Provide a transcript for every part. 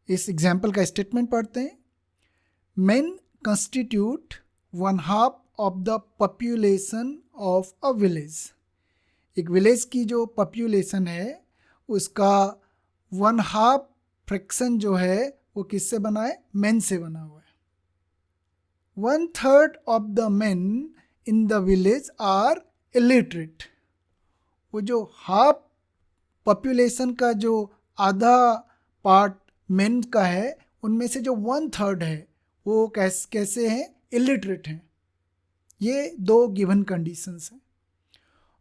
इस एग्जाम्पल का स्टेटमेंट पढ़ते हैं। Main constitute 1/2 of the population of a village. एक विलेज की जो पॉपुलेशन है उसका 1/2 फ्रैक्शन जो है वो किससे बना है? मेन से बना हुआ है। 1/3 of the men in the village are illiterate. वो जो हाफ पॉपुलेशन का जो आधा पार्ट मेन का है, उनमें से जो 1/3 है वो कैसे हैं? इलिटरेट हैं। ये दो गिवन कंडीशंस हैं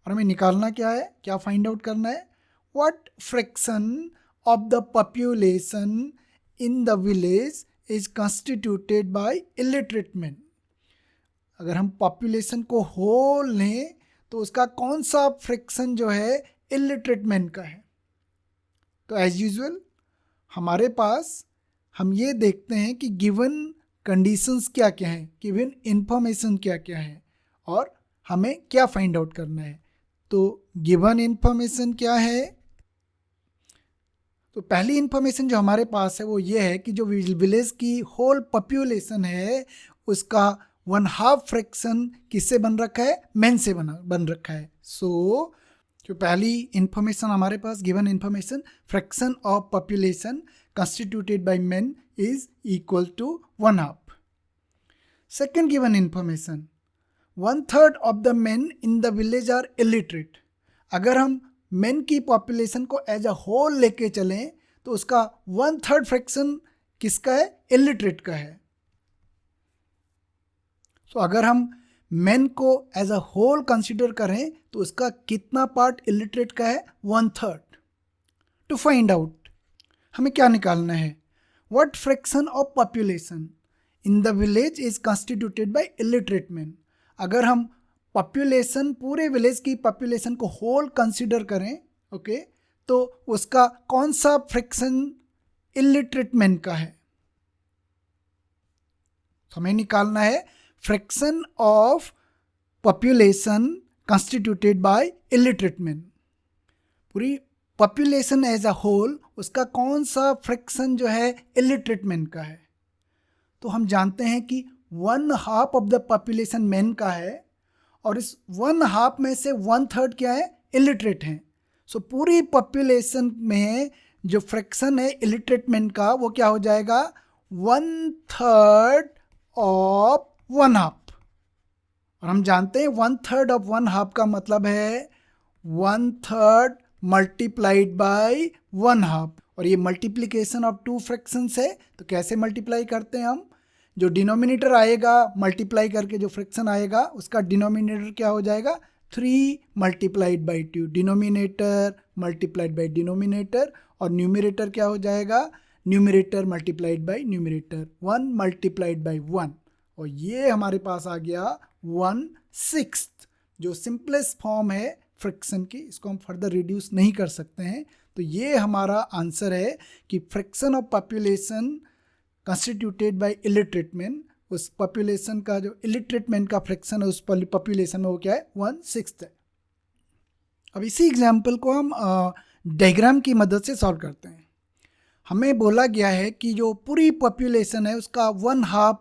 और हमें निकालना क्या है, क्या फाइंड आउट करना है? What fraction of the population in the village is constituted by illiterate men. अगर हम पॉपुलेशन को होल लें तो उसका कौन सा फ्रैक्शन जो है इलिटरेट मेन का है? तो एज यूजुअल हमारे पास हम ये देखते हैं कि गिवन कंडीशंस क्या क्या हैं, गिवन इंफॉर्मेशन क्या क्या है और हमें क्या फाइंड आउट करना है। तो गिवन इंफॉर्मेशन क्या है? तो पहली इंफॉर्मेशन जो हमारे पास है वो ये है कि जो विलेज की होल पॉपुलेशन है उसका 1/2 फ्रैक्शन किससे बन रखा है? मेन से बन रखा है। सो जो पहली इंफॉर्मेशन हमारे पास given information, fraction of population constituted by men is equal to 1/2. Second given information, 1/3 of the men in the village are illiterate. अगर हम men की population को एज अ होल लेके चलें तो उसका 1/3 फ्रैक्शन किसका है? illiterate का है। तो अगर हम men को एज अ होल कंसिडर करें तो उसका कितना पार्ट illiterate का है? 1/3. टू फाइंड आउट हमें क्या निकालना है? What fraction of population in the village is constituted by illiterate men. अगर हम पॉपुलेशन, पूरे विलेज की पॉपुलेशन को होल कंसिडर करें, ओके, तो उसका कौन सा फ्रैक्शन इलिटरेट मेन का है? तो हमें निकालना है fraction of population constituted by illiterate men. पूरी पॉपुलेशन एज अ होल उसका कौन सा फ्रैक्शन जो है इलिटरेट मेन का है? तो हम जानते हैं कि 1/2 ऑफ द पॉपुलेशन मेन का है और इस 1/2 में से 1/3 क्या है? इलिटरेट हैं। सो पूरी पॉपुलेशन में जो फ्रैक्शन है इलिटरेट मेन का वो क्या हो जाएगा? 1/3 ऑफ 1/2। और हम जानते हैं 1/3 ऑफ 1/2 का मतलब है 1/3 मल्टीप्लाइड बाय 1/2। और ये मल्टीप्लिकेशन ऑफ टू फ्रैक्शंस है, तो कैसे मल्टीप्लाई करते हैं हम? जो डिनोमिनेटर आएगा मल्टीप्लाई करके जो फ्रैक्शन आएगा उसका डिनोमिनेटर क्या हो जाएगा? 3 multiplied by 2। Denominator multiplied by denominator और न्यूमरेटर क्या हो जाएगा? Numerator multiplied by numerator, 1 multiplied by 1। और ये हमारे पास आ गया 1/6, जो सिंपलेस्ट फॉर्म है फ्रैक्शन की। इसको हम फर्दर रिड्यूस नहीं कर सकते हैं। तो ये हमारा आंसर है कि fraction of population constituted by illiterate men, उस पॉपुलेशन का जो इलिटरेट मेन का फ्रैक्शन है उस पॉपुलेशन में वो क्या है? 1/6 है। अब इसी एग्जाम्पल को हम डायग्राम की मदद से सॉल्व करते हैं। हमें बोला गया है कि जो पूरी पॉपुलेशन है उसका 1/2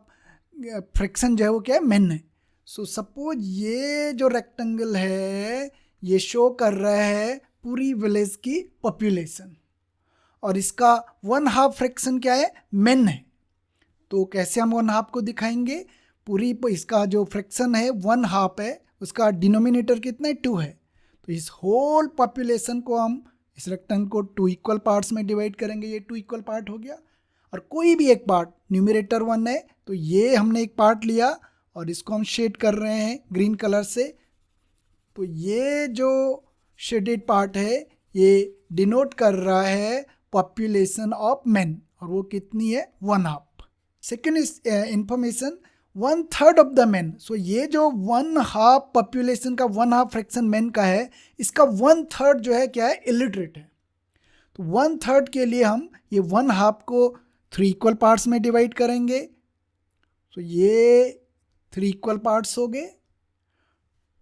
फ्रैक्शन जो है वो क्या है? मेन है। सो सपोज ये जो रेक्टेंगल है ये शो कर रहा है पूरी विलेज की पॉपुलेशन और इसका 1/2 फ्रैक्शन क्या है? मेन है। तो कैसे हम 1/2 को दिखाएंगे? पूरी इसका जो फ्रैक्शन है 1/2 है, उसका डिनोमिनेटर कितना है? 2 है। तो इस होल पॉपुलेशन को हम इस रेक्टेंगल को 2 इक्वल पार्ट्स में डिवाइड करेंगे। ये 2 इक्वल पार्ट हो गया और कोई भी एक पार्ट, न्यूमरेटर 1 है तो ये हमने एक पार्ट लिया और इसको हम शेड कर रहे हैं ग्रीन कलर से। तो ये जो शेडेड पार्ट है ये डिनोट कर रहा है पॉपुलेशन ऑफ मेन और वो कितनी है? 1/2। Second information 1/3 of the men. So ये जो 1/2 पॉपुलेशन का 1/2 फ्रैक्शन मेन का है, इसका 1/3 जो है क्या है? इलिटरेट है। तो 1/3 के लिए हम ये 1/2 को 3 इक्वल पार्ट्स में डिवाइड करेंगे। तो ये 3 इक्वल पार्ट्स हो गए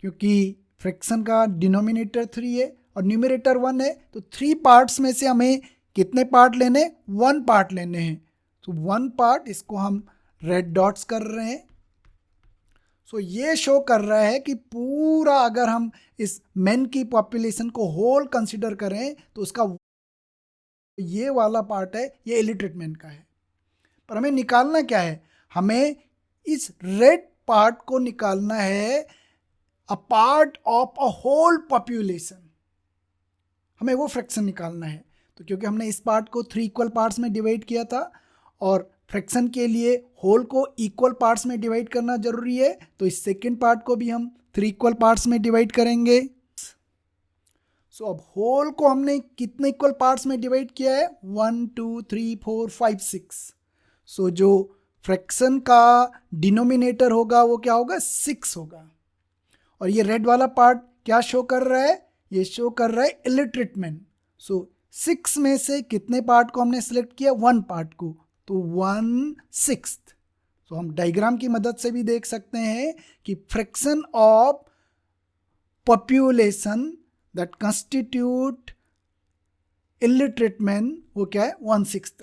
क्योंकि फ्रैक्शन का डिनोमिनेटर 3 है और न्यूमरेटर 1 है। तो 3 पार्ट्स में से हमें कितने पार्ट लेने, 1 पार्ट लेने हैं। तो 1 पार्ट, इसको हम रेड डॉट्स कर रहे हैं। सो ये शो कर रहा है कि पूरा अगर हम इस मेन की पॉपुलेशन को होल कंसिडर करें तो उसका ये वाला पार्ट है, ये इलिटरेट मैन का है। पर हमें निकालना क्या है, हमें इस रेड पार्ट को निकालना है, a part of a whole population. हमें वो फ्रैक्शन निकालना है। तो क्योंकि हमने इस पार्ट को 3 इक्वल पार्ट्स में डिवाइड किया था और फ्रैक्शन के लिए होल को इक्वल पार्ट्स में डिवाइड करना जरूरी है, तो इस सेकेंड पार्ट को भी हम 3 इक्वल पार्ट्स में डिवाइड करेंगे। सो अब होल को हमने कितने इक्वल पार्ट्स में डिवाइड किया है, 1 2 3 4 5 6। सो जो फ्रैक्शन का डिनोमिनेटर होगा वो क्या होगा, 6 होगा। और ये रेड वाला पार्ट क्या शो कर रहा है, ये शो कर रहा है इलिटरेट मैन। सो 6 में से कितने पार्ट को हमने सेलेक्ट किया, 1 पार्ट को, तो 1/6। तो हम डायग्राम की मदद से भी देख सकते हैं कि fraction of population that constitute illiterate man वो क्या है, 1/6 है।